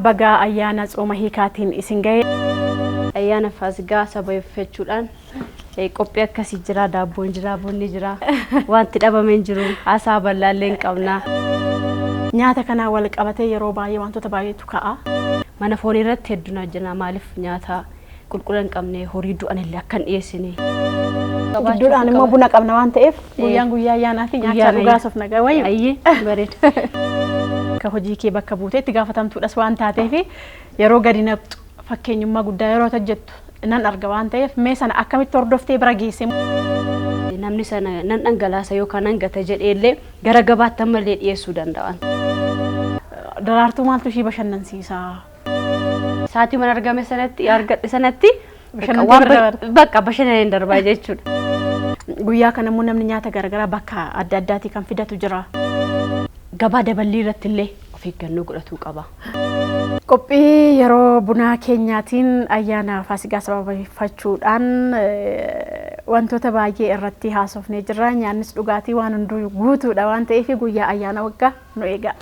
Baga ayyaana tsooma hiikaatiin isin ga'e. Ayyaana Faasigaa sababeeffachuudhaan qophii akkasii jira, daabboon jira, bunni jira. Wanti dhabameen jiru haasaa bal'aallee hin qabna. Nyaata kana wal qabatee yeroo baay'ee wantoota baay'eetu ka'a. Mana foonii irratti hedduun hojjenna. Maaliif nyaata qulqullina hin qabne horii du'an illee akkan dhiyeessine. Gidduudhaan immoo buna qabna waan ta'eef guyyaan guyyaa ayyaanaati nyaata dhugaas of nagaa wayyu. Ayyee bareeda. Akka hojii kee bakka buutee itti gaafatamtuudhas waan taateef yeroo gadi naqxu fakkeenyummaa guddaa yeroo hojjettu nan arga waan ta'eef mee sana akkamitti hordoftee bira geesse. Namni sana nan dhangalaasa yookaan nan gata jedhee illee gara gabaatti ammallee dhiyeessuu danda'an. Daraartuu maaltu ishii bashannansiisa? Saatii mana argame sanatti argadhe sanatti bakka bashannaneen darbaa jechuudha. Guyyaa kana immoo namni nyaata garagaraa bakka adda addaatii kan fidatu jira. Gabaa daballii irratti illee of eeggannoo godhachuu qaba. Qophii yeroo bunaa keenyaatiin ayyaana Faasigaa sababeeffachuudhaan wantoota baay'ee irratti haasofnee jirra. Nyaannis dhugaatii waan hunduu guutuudha waan ta'eef guyyaa ayyaana waggaa nu eega.